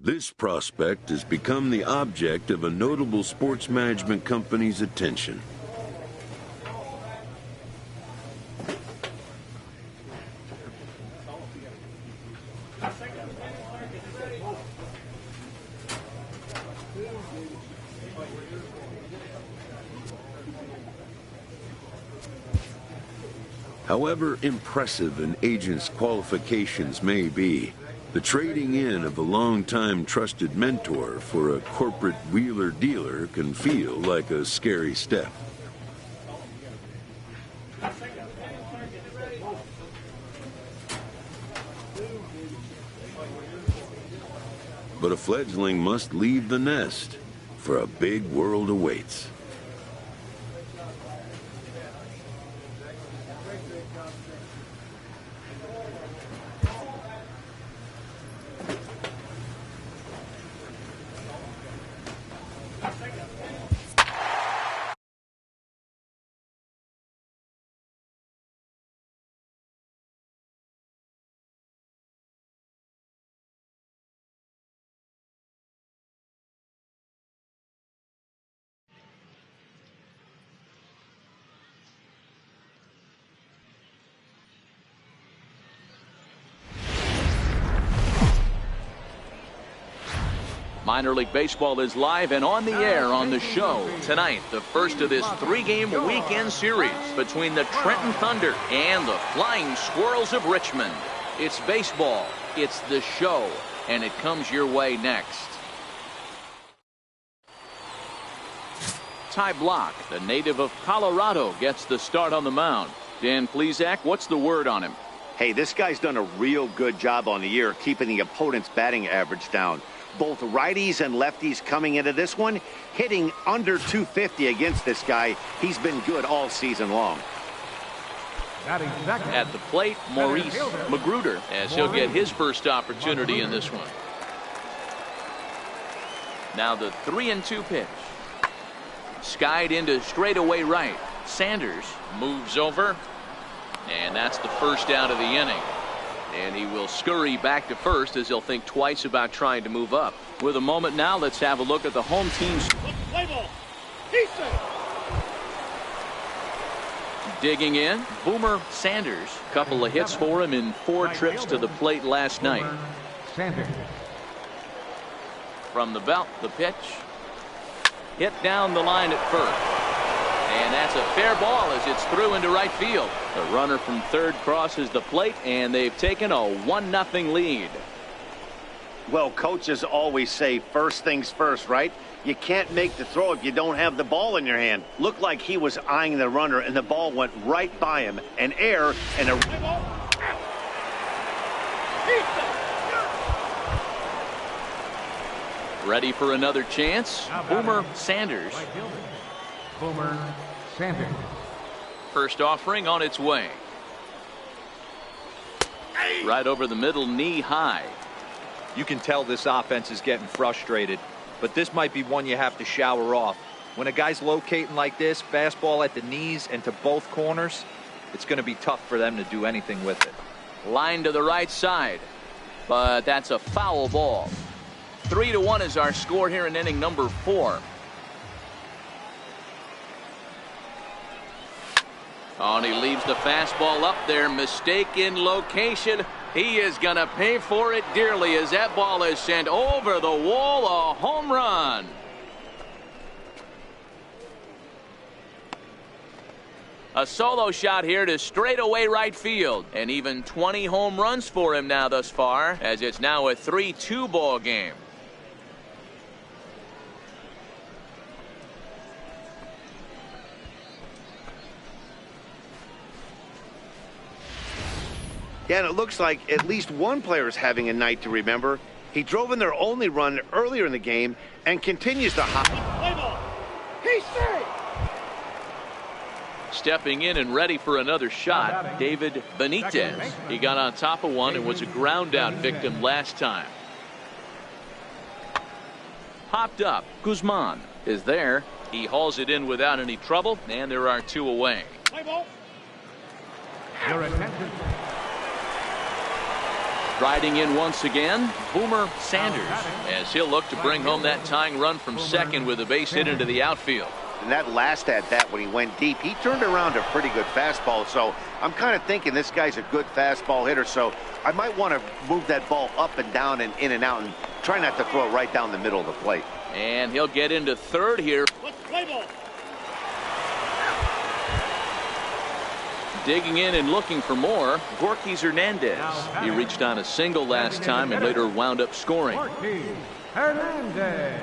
This prospect has become the object of a notable sports management company's attention. However impressive an agent's qualifications may be, the trading in of a long-time trusted mentor for a corporate wheeler-dealer can feel like a scary step. But a fledgling must leave the nest, for a big world awaits. Minor League Baseball is live and on the air on the show. Tonight, the first of this three-game weekend series between the Trenton Thunder and the Flying Squirrels of Richmond. It's baseball, it's the show, and it comes your way next. Ty Block, the native of Colorado, gets the start on the mound. Dan Plesac, what's the word on him? Hey, this guy's done a real good job on the year keeping the opponent's batting average down. Both righties and lefties coming into this one, hitting under 250 against this guy. He's been good all season long. At the plate, Maurice Magruder, as he'll get his first opportunity in this one. Now the 3-2 pitch. Skied into straightaway right. Sanders moves over, and that's the first out of the inning. And he will scurry back to first as he'll think twice about trying to move up. With a moment now, let's have a look at the home team's. Play ball. Digging in, Boomer Sanders. Couple of hits for him in 4 trips to the plate last night. From the belt, the pitch. Hit down the line at first. And that's a fair ball as it's through into right field. The runner from third crosses the plate, and they've taken a 1-0 lead. Well, coaches always say first things first, right? You can't make the throw if you don't have the ball in your hand. Looked like he was eyeing the runner, and the ball went right by him. An error and a... Ready for another chance? Boomer Sanders. Boomer Sanders. First offering on its way. Right over the middle, knee high. You can tell this offense is getting frustrated, but this might be one you have to shower off. When a guy's locating like this, fastball at the knees and to both corners, it's going to be tough for them to do anything with it. Line to the right side, but that's a foul ball. 3-1 is our score here in inning number 4. Oh, and he leaves the fastball up there. Mistake in location. He is going to pay for it dearly as that ball is sent over the wall. A home run. A solo shot here to straightaway right field. And even 20 home runs for him now thus far, as it's now a 3-2 ball game. Yeah, and it looks like at least one player is having a night to remember. He drove in their only run earlier in the game and continues to hop. Play ball. He's straight. Stepping in and ready for another shot, David Benitez. He got on top of one and was a ground out victim last time. Popped up. Guzman is there. He hauls it in without any trouble, and there are 2 away. Play ball. Your attention. Riding in once again, Boomer Sanders, as he'll look to bring home that tying run from second with a base hit into the outfield. And that last at bat when he went deep, he turned around a pretty good fastball. So I'm kind of thinking this guy's a good fastball hitter. So I might want to move that ball up and down and in and out and try not to throw it right down the middle of the plate. And he'll get into third here. Let's play ball. Digging in and looking for more, Gorky Hernandez. He reached on a single last time and later wound up scoring. Hernandez.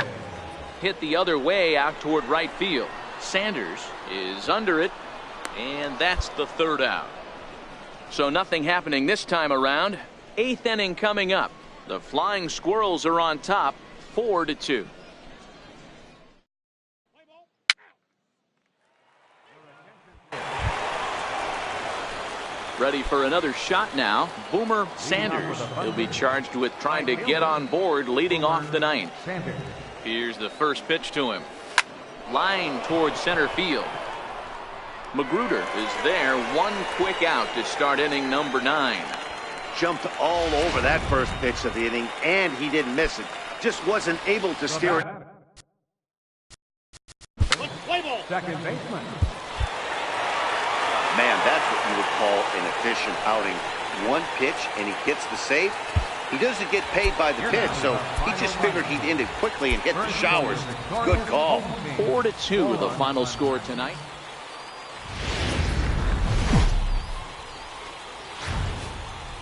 Hit the other way out toward right field. Sanders is under it, and that's the third out. So nothing happening this time around. Eighth inning coming up. The Flying Squirrels are on top, 4-2. Ready for another shot now. Boomer Sanders. He'll be charged with trying to get on board leading off the ninth. Here's the first pitch to him. Line towards center field. Magruder is there. One quick out to start inning number 9. Jumped all over that first pitch of the inning, and he didn't miss it. Just wasn't able to steer it. Let's play ball. Second baseman. Man, that's what you would call an efficient outing. One pitch, and he gets the save. He doesn't get paid by the pitch, so he just figured he'd end it quickly and hit the showers. Good call. 4-2 the final score tonight.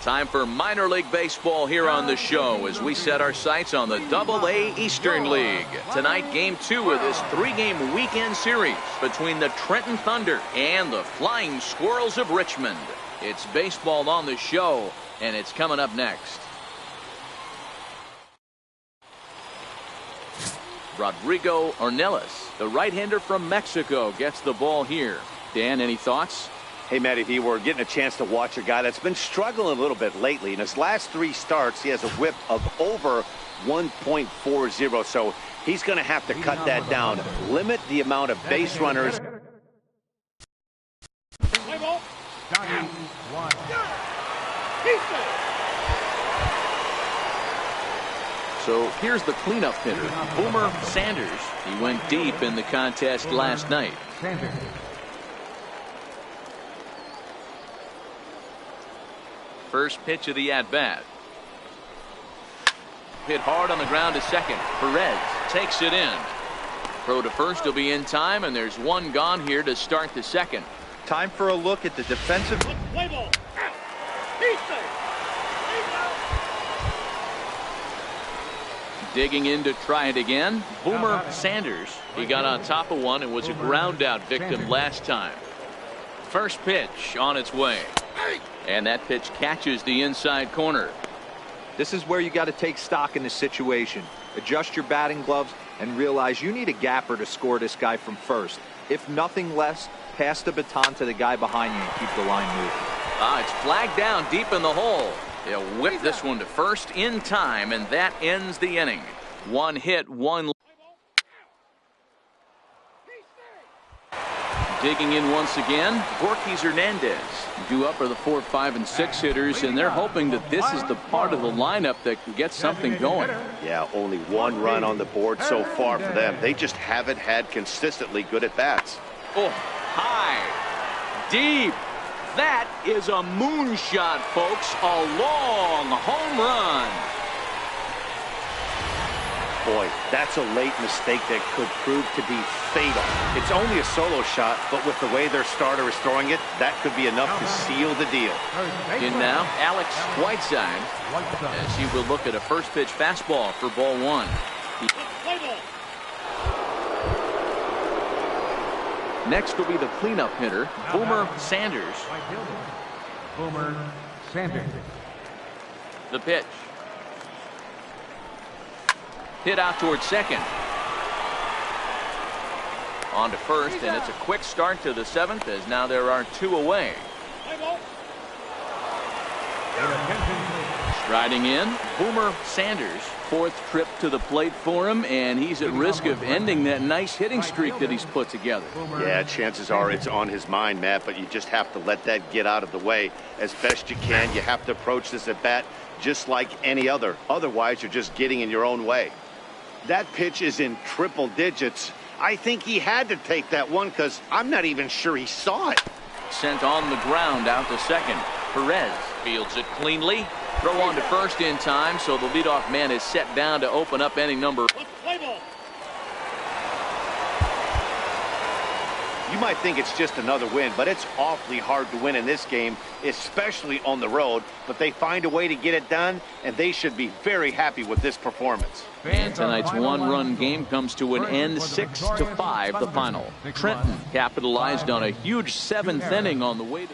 Time for minor league baseball here on the show as we set our sights on the Double-A Eastern League. Tonight, Game 2 of this 3-game weekend series between the Trenton Thunder and the Flying Squirrels of Richmond. It's baseball on the show, and it's coming up next. Rodrigo Ornelas, the right-hander from Mexico, gets the ball here. Dan, any thoughts? Hey, Matty V, we're getting a chance to watch a guy that's been struggling a little bit lately. In his last 3 starts, he has a whip of over 1.40, so he's going to have to cut that down. Limit the amount of base runners. Play ball. He's safe. So here's the cleanup hitter, Boomer Sanders. He went deep in the contest last night. First pitch of the at-bat. Hit hard on the ground to second. Perez takes it in. Throw to first will be in time, and there's one gone here to start the second. Time for a look at the defensive. Let's play ball. He's safe. He's out. Digging in to try it again, Boomer Sanders. He got on top of one and was a ground out victim last time. First pitch on its way. And that pitch catches the inside corner. This is where you got to take stock in this situation. Adjust your batting gloves and realize you need a gapper to score this guy from first. If nothing less, pass the baton to the guy behind you and keep the line moving. It's flagged down deep in the hole. They'll whip this one to first in time, and that ends the inning. One hit, one. Digging in once again, Gorky Hernandez. Due up are the 4, 5, and 6 hitters, and they're hoping that this is the part of the lineup that can get something going. Yeah, only 1 run on the board so far for them. They just haven't had consistently good at-bats. Oh, high, deep. That is a moonshot, folks. A long home run. Boy, that's a late mistake that could prove to be fatal. It's only a solo shot, but with the way their starter is throwing it, that could be enough to seal the deal. In now, Alex Whiteside, as he will look at a first pitch fastball for ball 1. Play ball. Next will be the cleanup hitter, Boomer Sanders. Boomer Sanders. The pitch. Hit out towards second. On to first, and it's a quick start to the 7th as now there are 2 away. Play ball. Striding in, Boomer Sanders. Fourth trip to the plate for him, and he's at risk of ending that nice hitting streak that he's put together. Yeah, chances are it's on his mind, Matt, but you just have to let that get out of the way as best you can. You have to approach this at bat just like any other. Otherwise, you're just getting in your own way. That pitch is in triple digits. I think he had to take that one because I'm not even sure he saw it. Sent on the ground out to second. Perez fields it cleanly. Throw on to first in time, so the leadoff man is set down to open up inning number. You might think it's just another win, but it's awfully hard to win in this game, especially on the road. But they find a way to get it done, and they should be very happy with this performance. And tonight's one-run game comes to an end, 6-5 the final. Trenton capitalized on a huge seventh inning on the way to...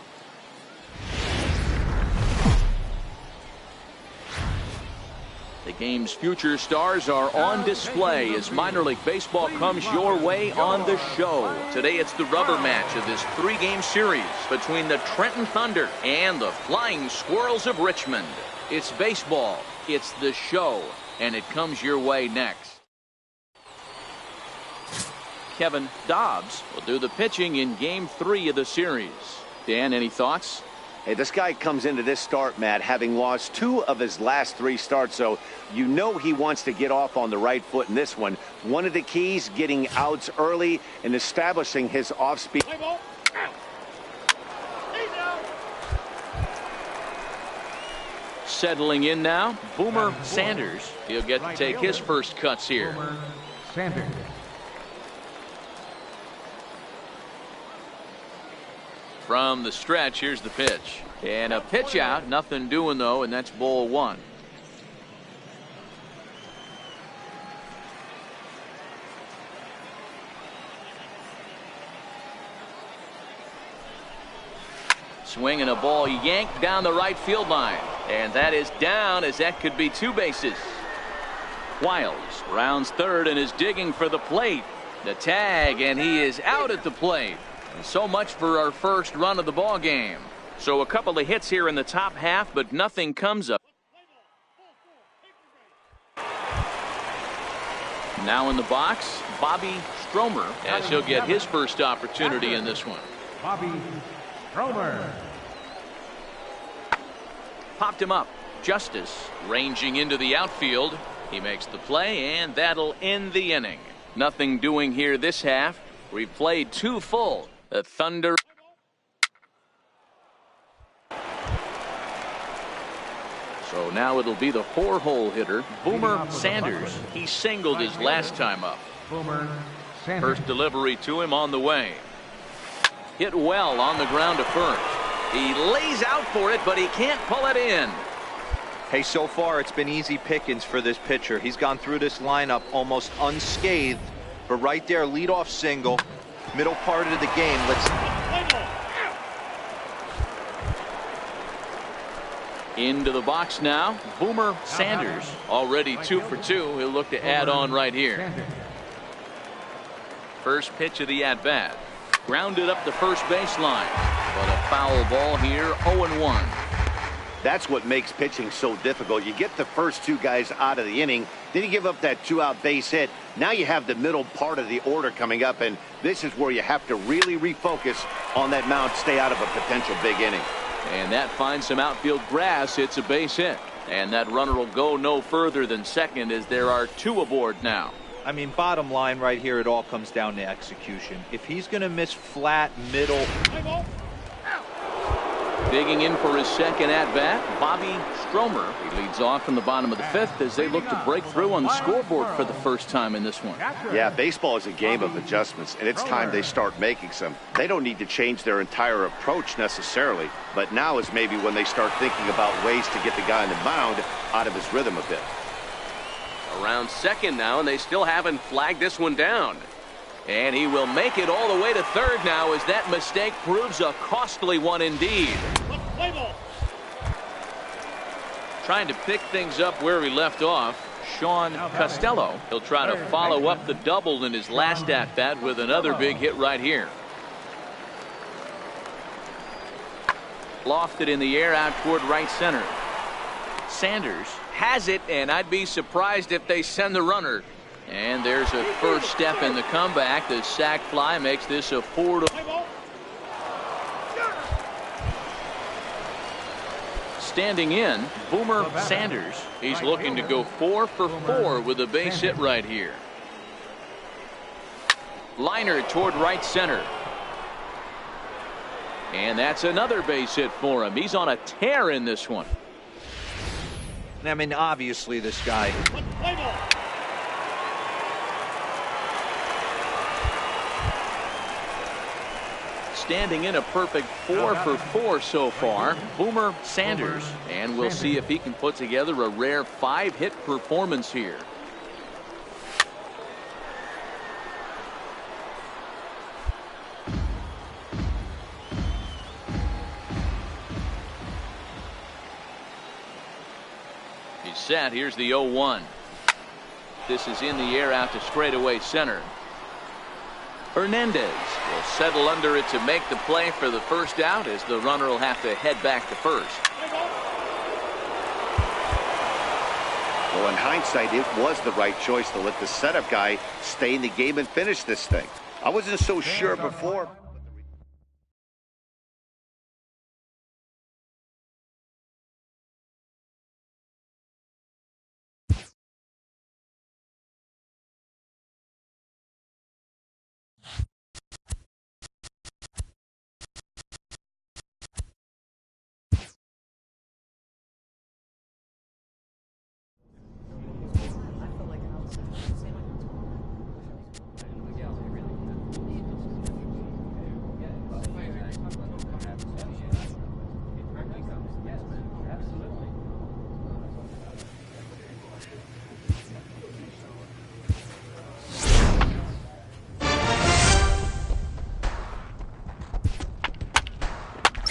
The game's future stars are on display as minor league baseball comes your way on the show. Today it's the rubber match of this three-game series between the Trenton Thunder and the Flying Squirrels of Richmond. It's baseball, it's the show, and it comes your way next. Kevin Dobbs will do the pitching in Game 3 of the series. Dan, any thoughts? Hey, this guy comes into this start, Matt, having lost 2 of his last 3 starts, so you know he wants to get off on the right foot in this one. One of the keys, getting outs early and establishing his off-speed. Settling in now, Boomer Sanders. He'll get to take his first cuts here. Boomer Sanders. From the stretch, here's the pitch. And a pitch out, nothing doing though, and that's ball 1. Swinging a ball yanked down the right field line. And that is down, as that could be 2 bases. Wiles rounds third and is digging for the plate. The tag, and he is out at the plate. And so much for our first run of the ball game. So a couple of hits here in the top half, but nothing comes up. Now in the box, Bobby Stromer, as he'll get his first opportunity in this one. Bobby Stromer. Popped him up. Justice ranging into the outfield. He makes the play, and that'll end the inning. Nothing doing here this half. We've played 2 full. The Thunder. So now it'll be the 4-hole hitter, Boomer Sanders. He singled his last time up. Boomer Sanders. First delivery to him on the way. Hit well on the ground to first. He lays out for it, but he can't pull it in. Hey, so far it's been easy pickings for this pitcher. He's gone through this lineup almost unscathed. But right there, leadoff single, middle part of the game. Into the box now, Boomer Sanders. Already 2 for 2. He'll look to add on right here. First pitch of the at-bat. Grounded up the first baseline. But a foul ball here, 0-1. That's what makes pitching so difficult. You get the first 2 guys out of the inning, then you give up that 2-out base hit. Now you have the middle part of the order coming up, and this is where you have to really refocus on that mound, stay out of a potential big inning. And that finds some outfield grass. It's a base hit. And that runner will go no further than second, as there are 2 aboard now. I mean, bottom line right here, it all comes down to execution. If he's going to miss flat, middle. Digging in for his second at-bat, Bobby Stromer. He leads off in the bottom of the 5th as they look to break through on the scoreboard for the first time in this one. Yeah, baseball is a game of adjustments, and it's time they start making some. They don't need to change their entire approach necessarily, but now is maybe when they start thinking about ways to get the guy on the mound out of his rhythm a bit. Around second now, and they still haven't flagged this one down. And he will make it all the way to third now, as that mistake proves a costly one indeed. Trying to pick things up where he left off, Sean Costello. He'll try to follow up the double in his last at-bat with another big hit right here. Lofted in the air out toward right center. Sanders has it, and I'd be surprised if they send the runner. And there's a first step in the comeback. The sac fly makes this a 4-. Standing in, Boomer Sanders. He's looking to go 4 for 4 with a base hit right here. Liner toward right center. And that's another base hit for him. He's on a tear in this one. I mean, obviously this guy. Standing in a perfect 4 for 4 so far, Boomer Sanders. And we'll see if he can put together a rare 5-hit performance here. He's set. Here's the 0-1. This is in the air out to straightaway center. Hernandez will settle under it to make the play for the first out, as the runner will have to head back to first. Well, in hindsight, it was the right choice to let the setup guy stay in the game and finish this thing. I wasn't so sure before.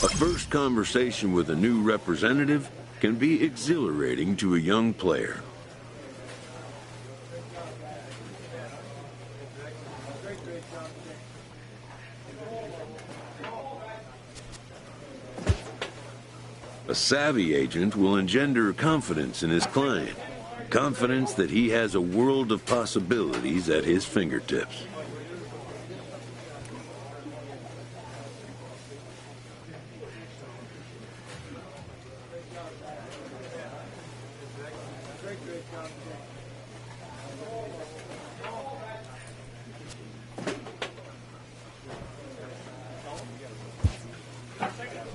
A first conversation with a new representative can be exhilarating to a young player. A savvy agent will engender confidence in his client, confidence that he has a world of possibilities at his fingertips.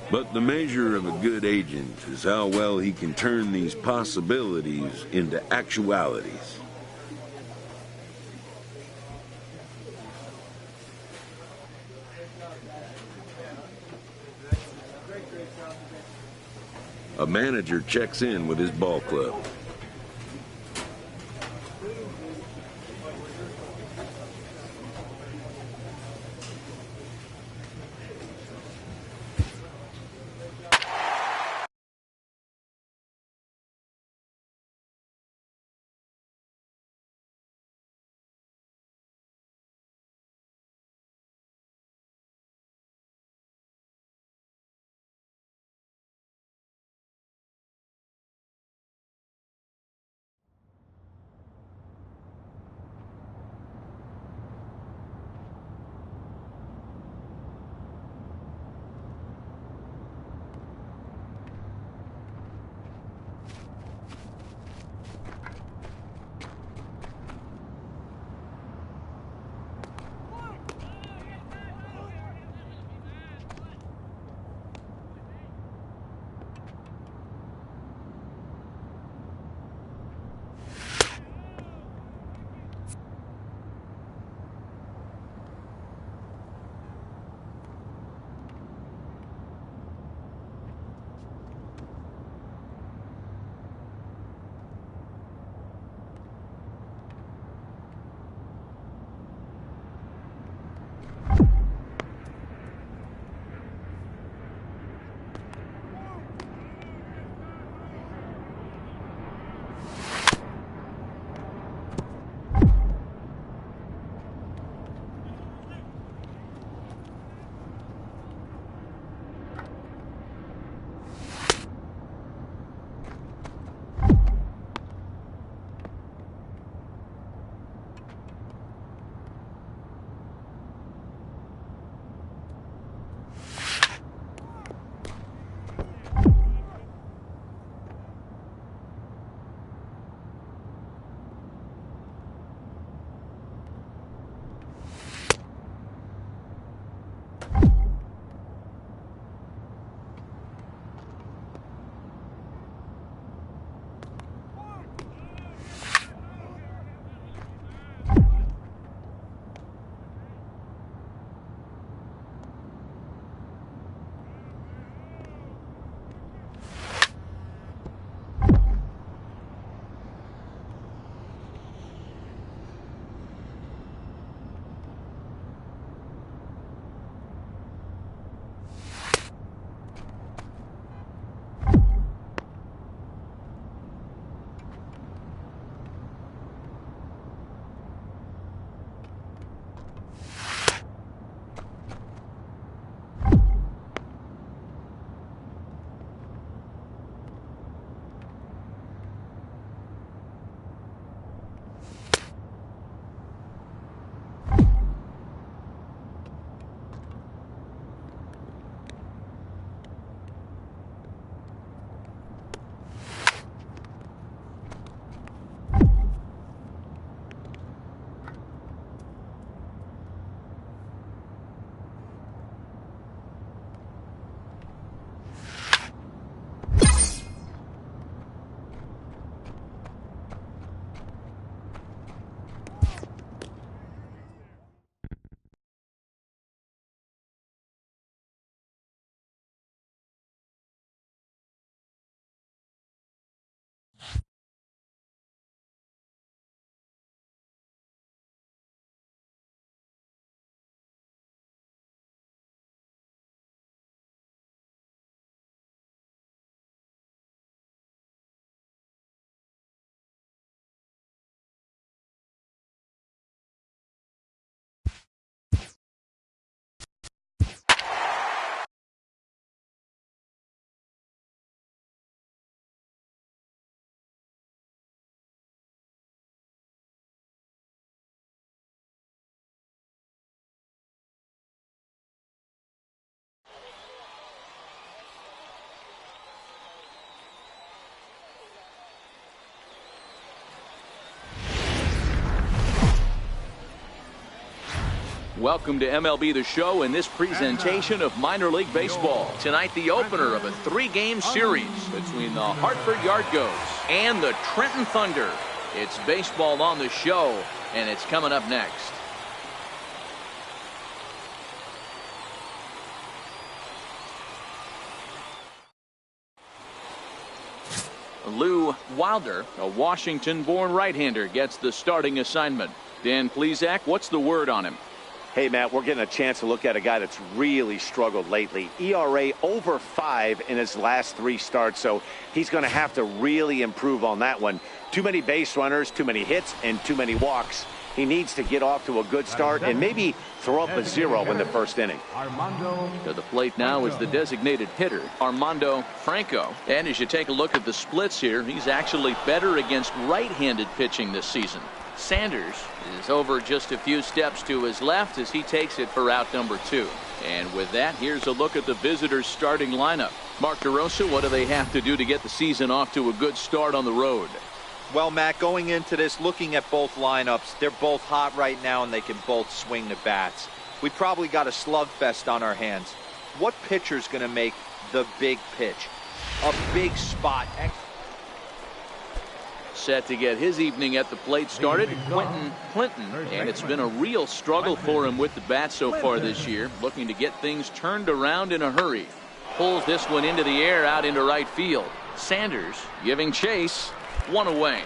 But the measure of a good agent is how well he can turn these possibilities into actualities. A manager checks in with his ball club. Welcome to MLB The Show and this presentation of minor league baseball. Tonight, the opener of a 3-game series between the Hartford Yardgoats and the Trenton Thunder. It's baseball on the show, and it's coming up next. Lou Wilder, a Washington-born right-hander, gets the starting assignment. Dan Plesac, what's the word on him? Hey, Matt, we're getting a chance to look at a guy that's really struggled lately. ERA over 5 in his last 3 starts, so he's going to have to really improve on that one. Too many base runners, too many hits, and too many walks. He needs to get off to a good start and maybe throw up a 0 in the first inning. To the plate now is the designated hitter, Armando Franco. And as you take a look at the splits here, he's actually better against right-handed pitching this season. Sanders is over just a few steps to his left as he takes it for out number 2. And with that, here's a look at the visitors' starting lineup. Mark DeRosa, what do they have to do to get the season off to a good start on the road? Well, Matt, going into this, looking at both lineups, they're both hot right now and they can both swing the bats. We probably got a slugfest on our hands. What pitcher's going to make the big pitch? A big spot. Set to get his evening at the plate started, Quentin Clinton, and it's been a real struggle for him with the bat so far this year, looking to get things turned around in a hurry. Pulls this one into the air out into right field. Sanders giving chase, 1 away.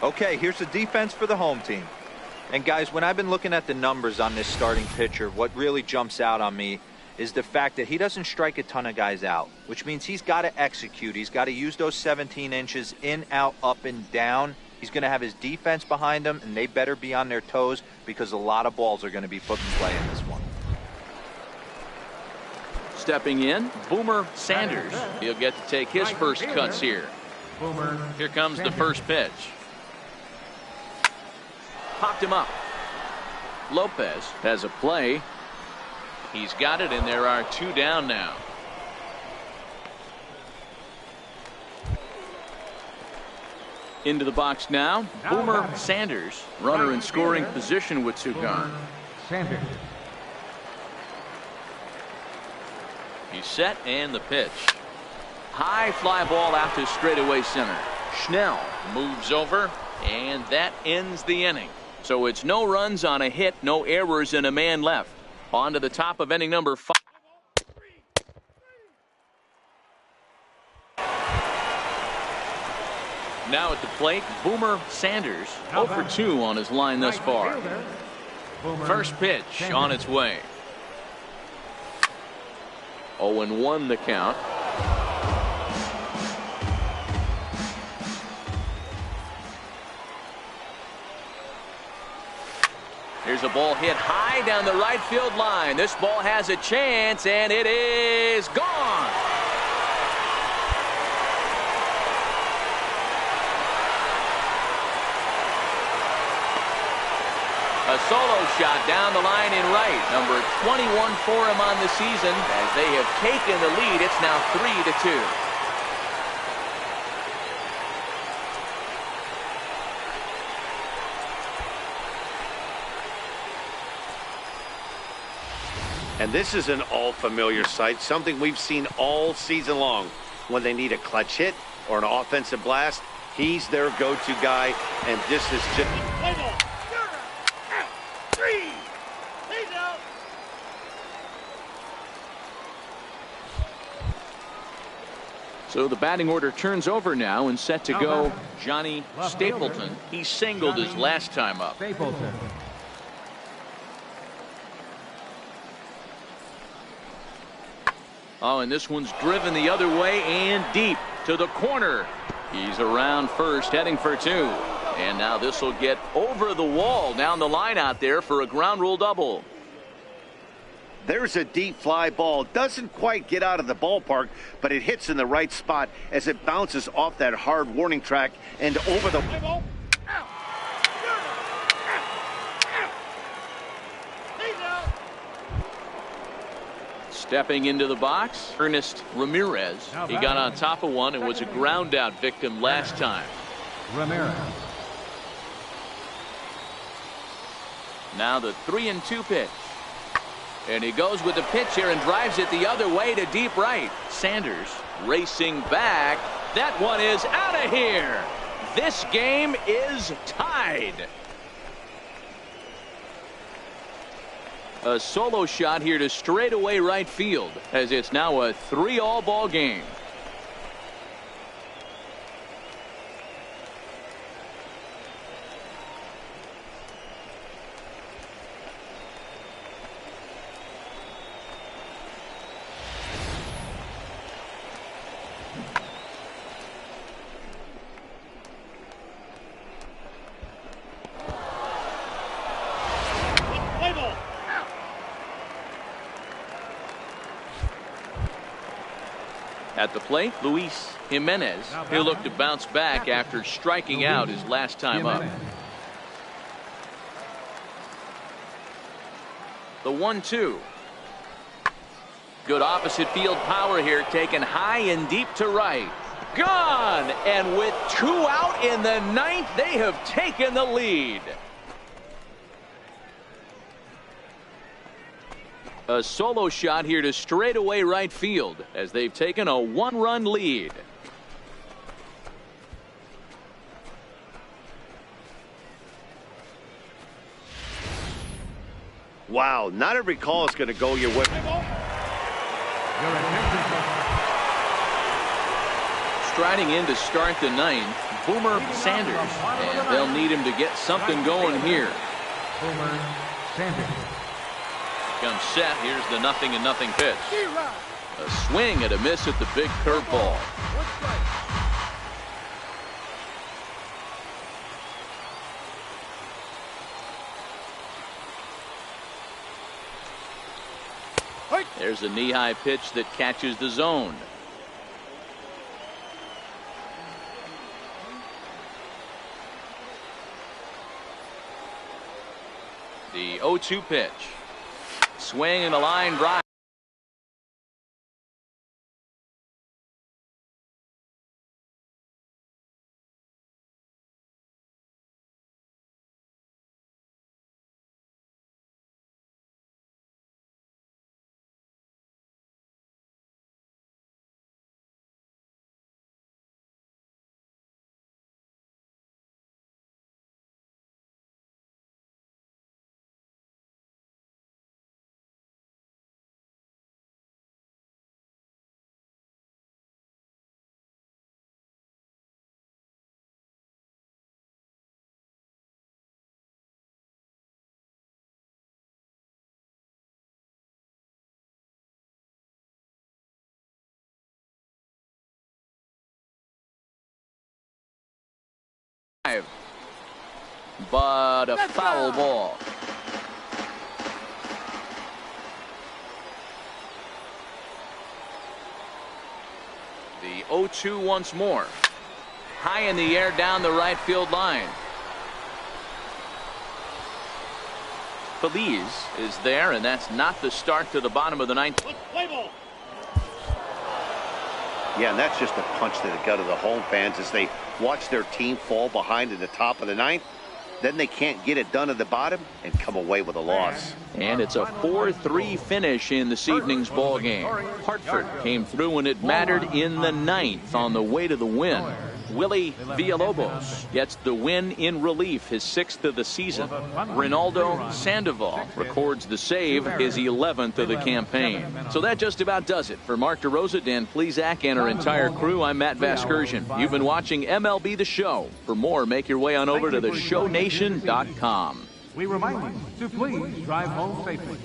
Okay, here's the defense for the home team. And guys, when I've been looking at the numbers on this starting pitcher, what really jumps out on me is the fact that he doesn't strike a ton of guys out, which means he's got to execute. He's got to use those 17 inches in, out, up, and down. He's going to have his defense behind him, and they better be on their toes because a lot of balls are going to be put in play in this one. Stepping in, Boomer Sanders. He'll get to take his first cuts here. Here comes the first pitch. Popped him up. Lopez has a play. He's got it, and there are 2 down now. Into the box now, Boomer Sanders, runner in scoring position with 2 gone. Sanders. He's set, and the pitch. High fly ball out to straightaway center. Schnell moves over, and that ends the inning. So it's no runs on a hit, no errors, and a man left. On to the top of inning number 5. Now at the plate, Boomer Sanders, 0 for 2 on his line thus far. First pitch on its way. 0-1 the count. Here's a ball hit high down the right field line. This ball has a chance, and it is gone. A solo shot down the line in right. Number 21 for him on the season. As they have taken the lead, it's now 3-2. And this is an all-familiar sight, something we've seen all season long. When they need a clutch hit or an offensive blast, he's their go-to guy, and this is just... So the batting order turns over now and set to go Johnny Stapleton. He singled his last time up. Stapleton. Oh, and this one's driven the other way and deep to the corner. He's around first, heading for 2. And now this will get over the wall down the line out there for a ground rule double. There's a deep fly ball. Doesn't quite get out of the ballpark, but it hits in the right spot as it bounces off that hard warning track and over the... Stepping into the box, Ernest Ramirez. He got on top of one and was a ground out victim last time. Ramirez. Now the 3-2 pitch. And he goes with the pitch here and drives it the other way to deep right. Sanders racing back. That one is out of here. This game is tied. A solo shot here to straightaway right field, as it's now a 3-all ball game. At the plate, Luis Jimenez. He'll look to bounce back after striking out his last time up. The 1-2. Good opposite field power here, taken high and deep to right. Gone! And with 2 out in the 9th, they have taken the lead. A solo shot here to straightaway right field as they've taken a 1-run lead. Wow, not every call is going to go your way. Striding in to start the 9th, Boomer Sanders, and they'll need him to get something going here. Boomer Sanders. Comes set. Here's the 0-0 pitch. A swing and a miss at the big curveball. There's a knee-high pitch that catches the zone. The 0-2 pitch. Swing and a line drive. But a foul ball. The 0-2 once more. High in the air down the right field line. Feliz is there, and that's not the start to the bottom of the 9th. Yeah, and that's just a punch to the gut of the home fans as they watch their team fall behind at the top of the 9th. Then they can't get it done at the bottom and come away with a loss. And it's a 4-3 finish in this evening's ball game. Hartford came through when it mattered in the 9th on the way to the win. Willie Villalobos gets the win in relief, his 6th of the season. Ronaldo Sandoval records the save, his 11th of the campaign. So that just about does it. For Mark DeRosa, Dan Plesac, and our entire crew, I'm Matt Vasgersian. You've been watching MLB The Show. For more, make your way on over to theshownation.com. We remind you to please drive home safely.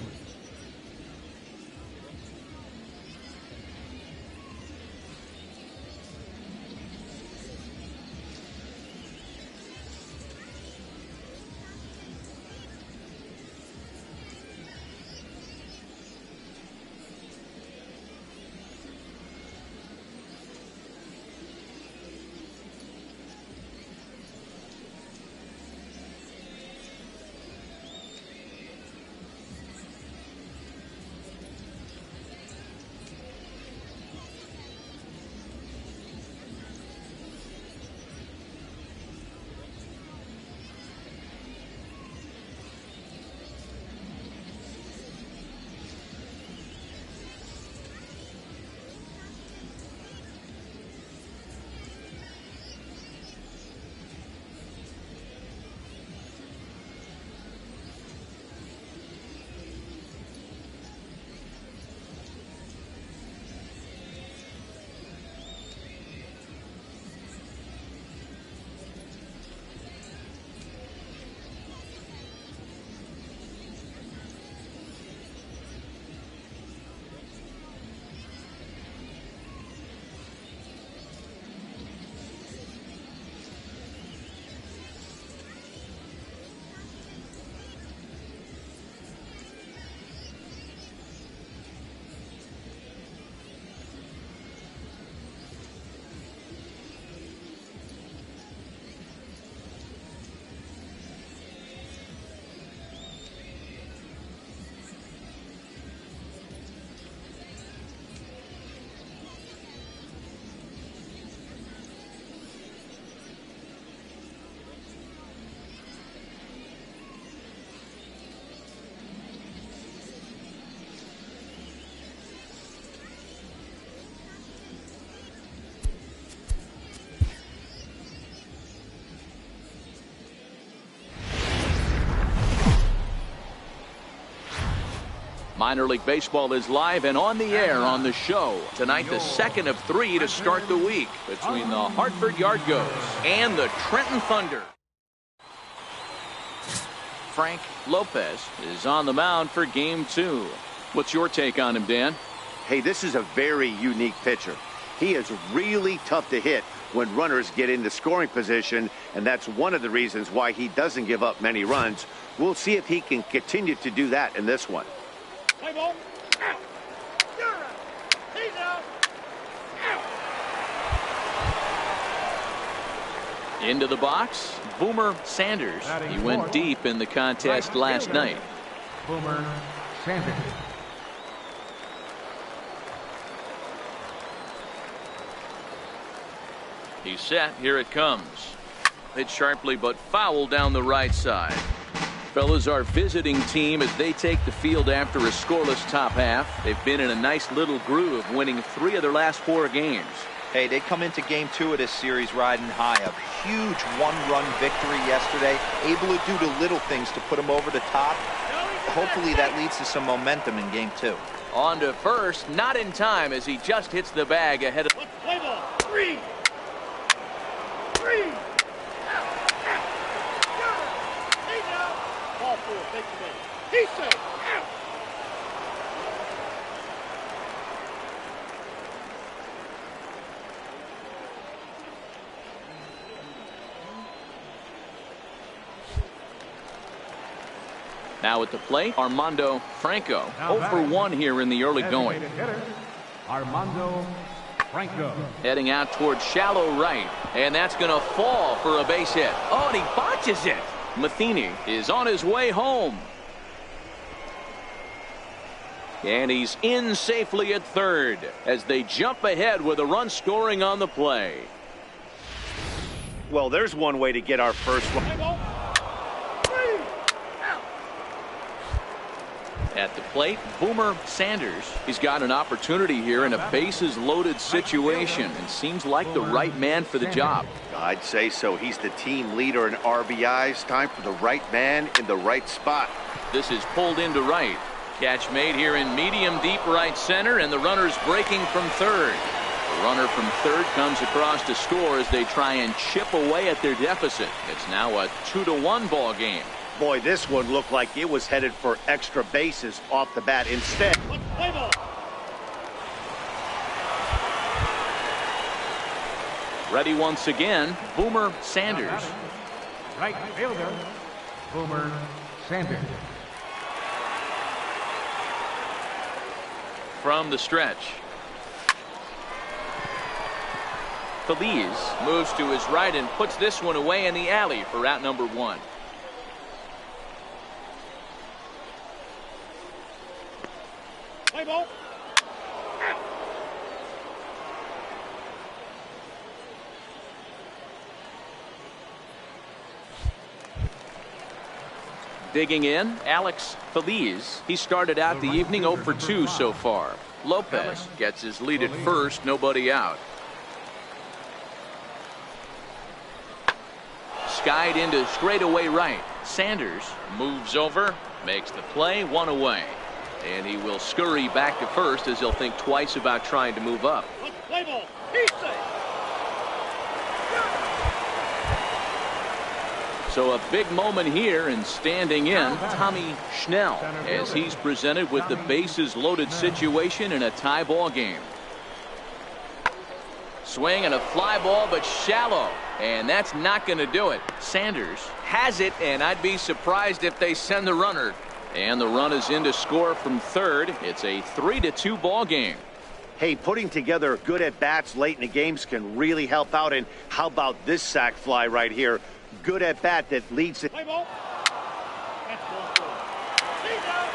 Minor League Baseball is live and on the air on the show. Tonight, the second of 3 to start the week between the Hartford Yard Goats and the Trenton Thunder. Frank Lopez is on the mound for game 2. What's your take on him, Dan? Hey, this is a very unique pitcher. He is really tough to hit when runners get into scoring position, and that's one of the reasons why he doesn't give up many runs. We'll see if he can continue to do that in this one. Play ball. Out. You're out. He's out. Out. Into the box, Boomer Sanders. He went deep in the contest last night. Boomer Sanders. He's set. Here it comes. Hit sharply but foul down the right side. Fellas, our visiting team as they take the field after a scoreless top half. They've been in a nice little groove, winning 3 of their last 4 games. Hey, they come into game 2 of this series riding high. A huge one-run victory yesterday. Able to do the little things to put them over the top. Hopefully that leads to some momentum in game 2. On to first, not in time as he just hits the bag ahead of... Play ball. 3. 3. Out. He's out. Ball 4. Take the base. He's safe. Out. Now at the plate, Armando Franco. 0 for 1 here in the early going. Hitter, Armando Franco. Heading out towards shallow right. And that's going to fall for a base hit. Oh, and he botches it. Matheny is on his way home. And he's in safely at third as they jump ahead with a run scoring on the play. Well, there's one way to get our first run. Play ball. 3. Out. At the plate, Boomer Sanders. He's got an opportunity here in a bases loaded situation and seems like the right man for the job. I'd say so. He's the team leader in RBIs. Time for the right man in the right spot. This is pulled into right. Catch made here in medium deep right center, and the runner's breaking from third. The runner from third comes across to score as they try and chip away at their deficit. It's now a 2-1 ball game. Boy, this one looked like it was headed for extra bases off the bat. Instead, Play ball. Ready once again, Boomer Sanders. Right fielder, Boomer Sanders. From the stretch. Feliz moves to his right and puts this one away in the alley for out number 1. Play ball. Out. Digging in, Alex Feliz. He started out the evening 0 for 2 so far. Lopez gets his lead at first, nobody out. Skied into straightaway right. Sanders moves over, makes the play, 1 away. And he will scurry back to first as he'll think twice about trying to move up. Play ball. He's safe. So a big moment here, and standing in, Tommy Schnell, as he's presented with the bases loaded situation in a tie ball game. Swing and a fly ball, but shallow, and that's not going to do it. Sanders has it, and I'd be surprised if they send the runner. And the run is in to score from third. It's a 3-2 ball game. hey, putting together good at-bats late in the games can really help out. And how about this sac fly right here? Good at-bat that leads to... Play ball. That's ball 4. He's out.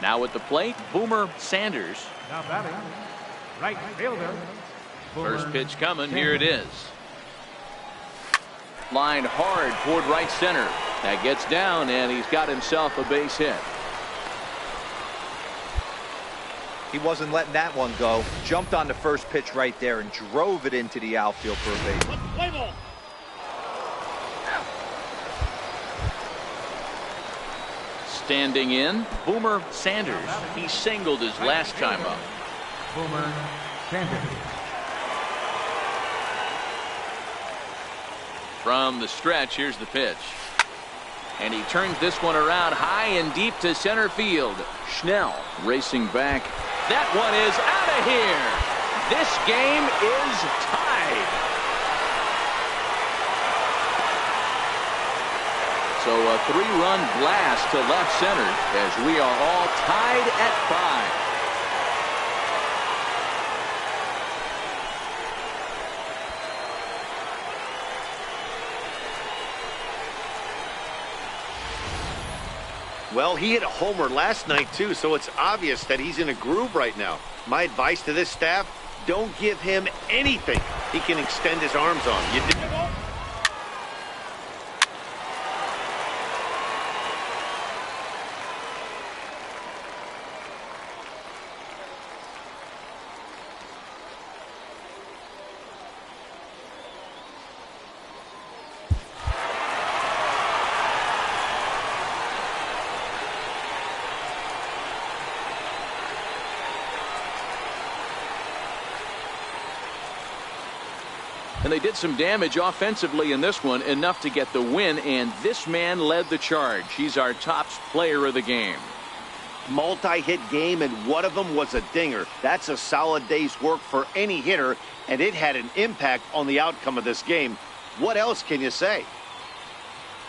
Now at the plate, Boomer Sanders. Now batting, right fielder. Boomer First pitch coming. Sanders. Here it is. Lined hard toward right center. That gets down, and he's got himself a base hit. He wasn't letting that one go. Jumped on the first pitch right there and drove it into the outfield for a base. Play ball. Standing in, Boomer Sanders. He singled his last time up. Boomer Sanders. From the stretch, here's the pitch. And he turns this one around high and deep to center field. Schnell racing back. That one is out of here. This game is tied. So a 3-run blast to left center as we are all tied at 5. Well, he hit a homer last night, too, so it's obvious that he's in a groove right now. My advice to this staff, don't give him anything he can extend his arms on. You did. And they did some damage offensively in this one, enough to get the win, and this man led the charge. He's our top player of the game. Multi-hit game, and one of them was a dinger. That's a solid day's work for any hitter, and it had an impact on the outcome of this game. What else can you say?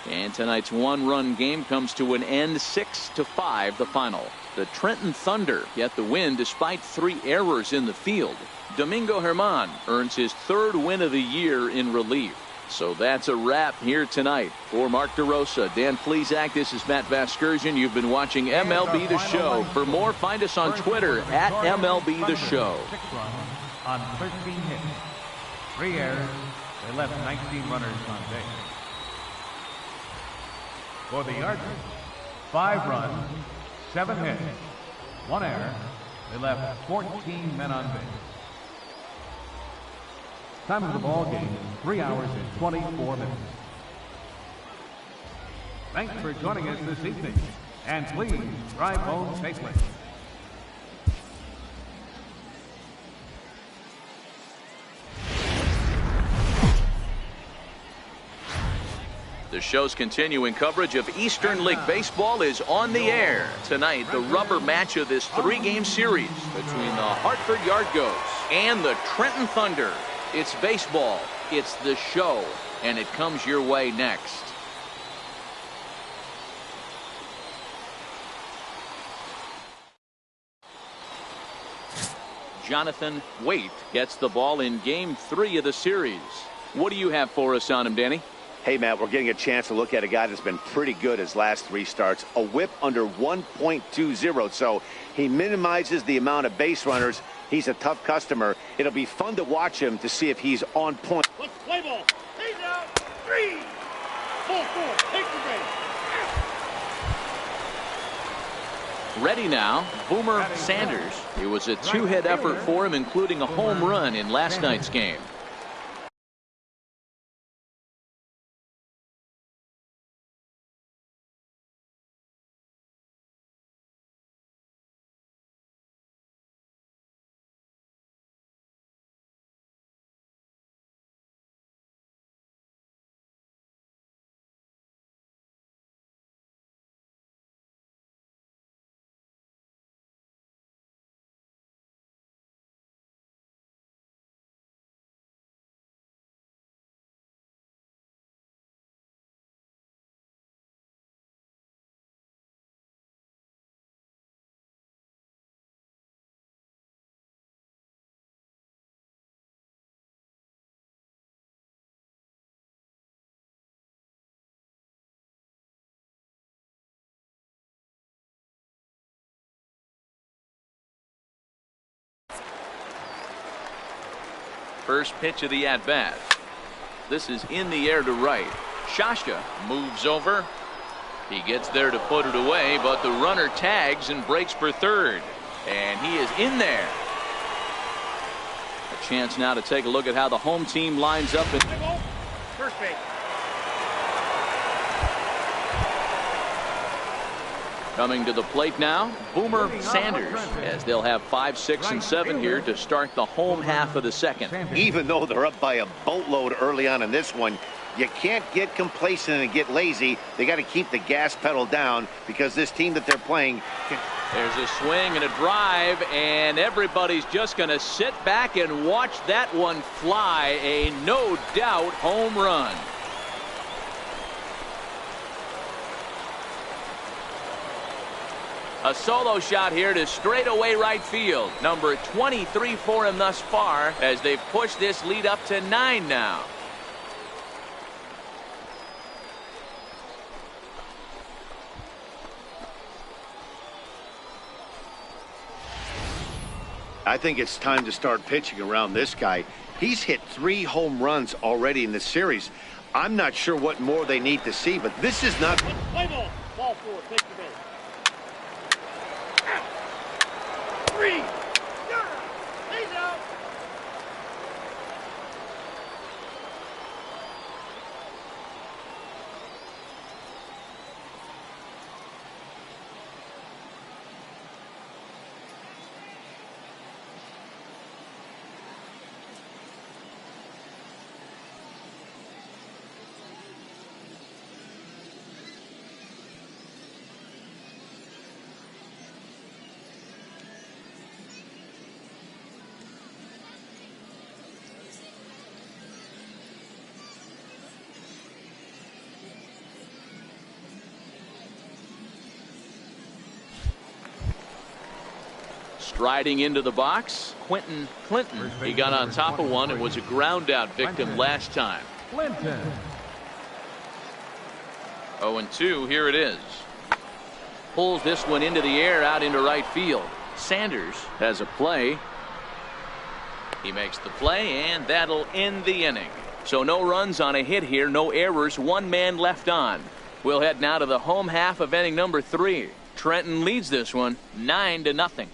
And tonight's 1-run game comes to an end, 6-5 the final. The Trenton Thunder get the win despite 3 errors in the field. Domingo Germán earns his 3rd win of the year in relief. So that's a wrap here tonight. For Mark DeRosa, Dan Plesac, this is Matt Vasgersian. You've been watching MLB The Show. For more, find us on Twitter at MLB The Show. 6 runs on 13 hits. 3 errors. They left 19 runners on base. For the Yards, 5 runs, 7 hits, 1 error. They left 14 men on base. Time of the ball game is 3 hours and 24 minutes. Thanks for joining us this evening, and please drive home safely. The show's continuing coverage of Eastern League Baseball is on the air. Tonight, the rubber match of this 3-game series between the Hartford Yard Goats and the Trenton Thunder. It's baseball, it's the show, and it comes your way next. Jonathan Waite gets the ball in Game 3 of the series. What do you have for us on him, Danny? Hey, Matt, we're getting a chance to look at a guy that's been pretty good his last 3 starts. A whip under 1.20, so he minimizes the amount of base runners. He's a tough customer. It'll be fun to watch him to see if he's on point. Let's play ball. He's out. 3. 4-4. Take the base. Ready now, Boomer Sanders. It was a 2-hit effort for him, including a home run in last night's game. First pitch of the at-bat. This is in the air to right. Shasha moves over. He gets there to put it away, but the runner tags and breaks for third. And he is in there. A chance now to take a look at how the home team lines up. First base. Coming to the plate now, Boomer Sanders, as they'll have 5, 6, and 7 here to start the home half of the second. Even though they're up by a boatload early on in this one, you can't get complacent and get lazy. They got to keep the gas pedal down because this team that they're playing can... There's a swing and a drive, and everybody's just going to sit back and watch that one fly. A no doubt home run. A solo shot here to straightaway right field. Number 23 for him thus far as they've pushed this lead up to 9 now. I think it's time to start pitching around this guy. He's hit 3 home runs already in this series. I'm not sure what more they need to see, but this is not... Play ball. Ball 4. Take the base. 3. He's out. Striding into the box, Quentin Clinton. He got on top of one and was a ground out victim last time. Clinton. 0-2, here it is. Pulls this one into the air out into right field. Sanders has a play. He makes the play, and that'll end the inning. So no runs on a hit here, no errors, 1 man left on. We'll head now to the home half of inning number 3. Trenton leads this one 9-0.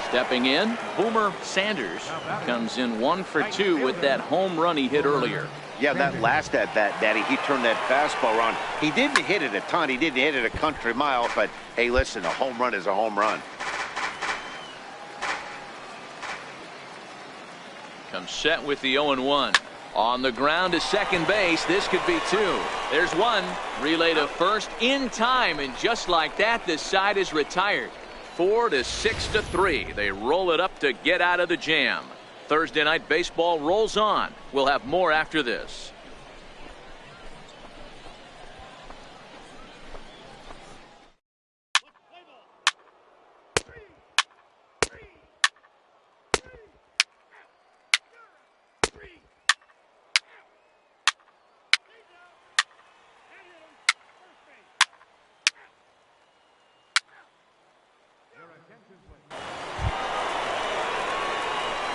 Stepping in, Boomer Sanders comes in 1 for 2 with that home run he hit earlier. Yeah, that last at-bat, Daddy, he turned that fastball around. He didn't hit it a ton. He didn't hit it a country mile, but, hey, listen, a home run is a home run. Comes set with the 0-1. On the ground to second base. This could be 2. There's 1. Relay to first in time, and just like that, this side is retired. 4-6-3. They roll it up to get out of the jam. Thursday night baseball rolls on. We'll have more after this.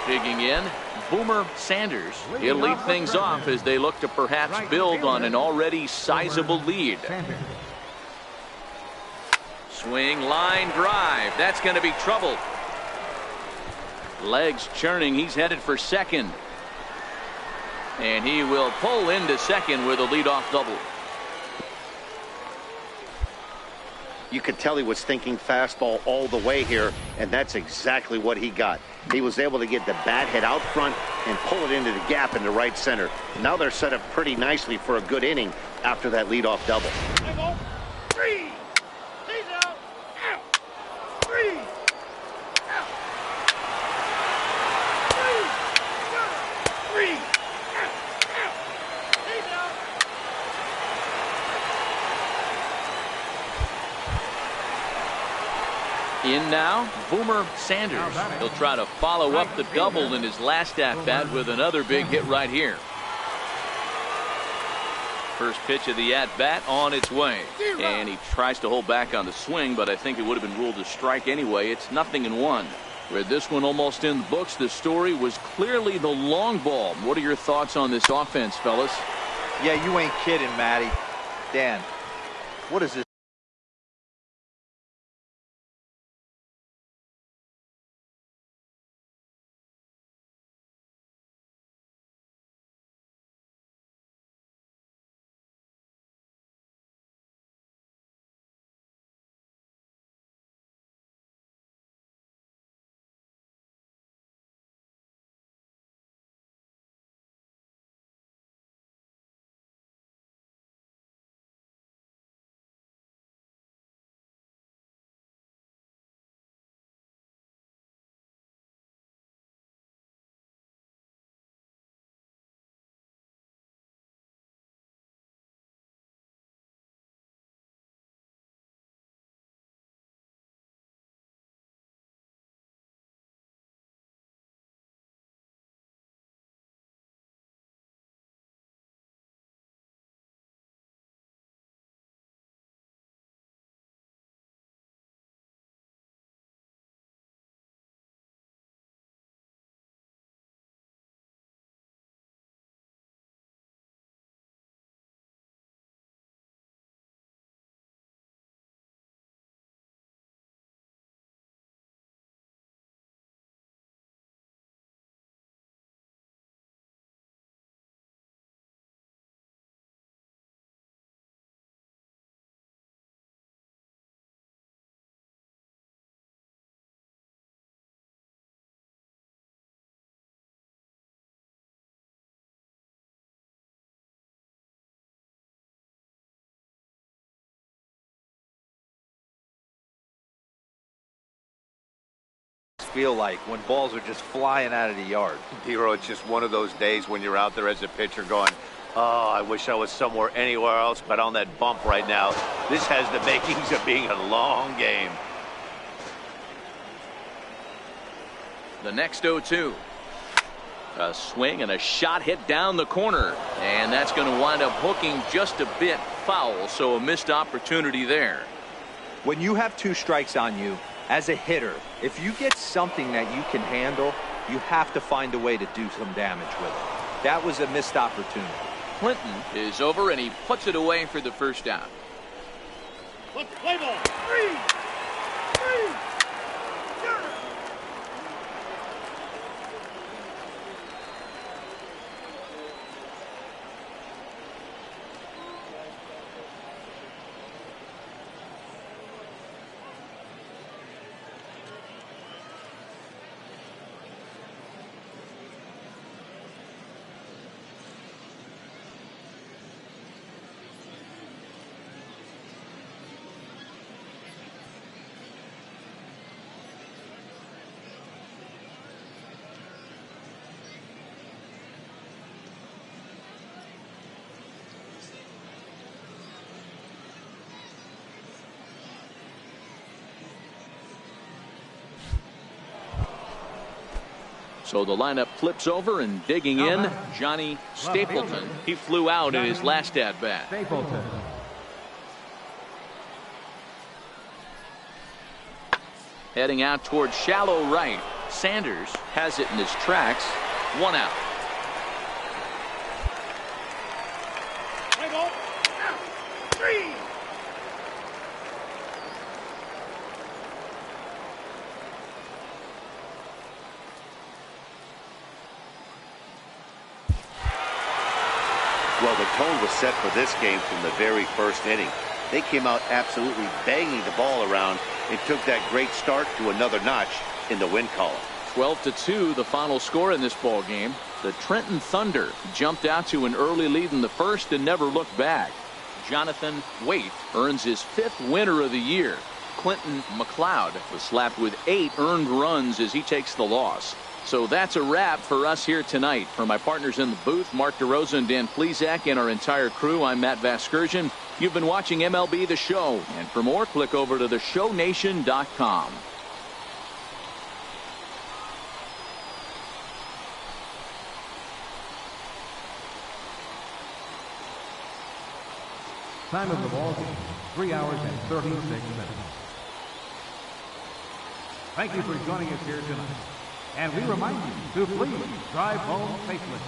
Digging in, Boomer Sanders. He'll lead things off as they look to perhaps build on an already sizable lead. Swing, line drive. That's going to be trouble. Legs churning. He's headed for second. And he will pull into second with a leadoff double. You could tell he was thinking fastball all the way here, and that's exactly what he got. He was able to get the bat hit out front and pull it into the gap into right center. Now they're set up pretty nicely for a good inning after that leadoff double. Three. He's out. Out. Three. Out. Three. Three. Out. Out. He's out. In now, Boomer Sanders. He'll try to follow up the double in his last at-bat with another big hit right here. First pitch of the at-bat on its way. And he tries to hold back on the swing, but I think it would have been ruled a strike anyway. It's 0-1. With this one almost in the books, the story was clearly the long ball. What are your thoughts on this offense, fellas? Yeah, you ain't kidding, Matty. Dan, what is this? Feel like when balls are just flying out of the yard? Hero, it's just one of those days when you're out there as a pitcher going, oh, I wish I was somewhere anywhere else but on that bump right now. This has the makings of being a long game. The next 0-2. A swing and a shot hit down the corner. And that's going to wind up hooking just a bit foul, so a missed opportunity there. When you have 2 strikes on you, as a hitter, if you get something that you can handle, you have to find a way to do some damage with it. That was a missed opportunity. Clinton is over, and he puts it away for the first out. Let's play ball. Three. Three. So the lineup flips over, and digging in, Johnny Stapleton. He flew out in his last at-bat. Stapleton. Heading out towards shallow right. Sanders has it in his tracks. 1 out. Play ball. Out. 3. Well, the tone was set for this game from the very first inning. They came out absolutely banging the ball around and took that great start to another notch in the win column. 12-2 the final score in this ball game. The Trenton Thunder jumped out to an early lead in the first and never looked back. Jonathan Waite earns his 5th winner of the year. Clinton McLeod was slapped with 8 earned runs as he takes the loss. So that's a wrap for us here tonight. For my partners in the booth, Mark DeRosa and Dan Plesac, and our entire crew, I'm Matt Vasgersian. You've been watching MLB The Show. And for more, click over to theshownation.com. Time of the ball game, 3 hours and 36 minutes. Thank you for joining us here tonight. And we remind you to please drive home safely.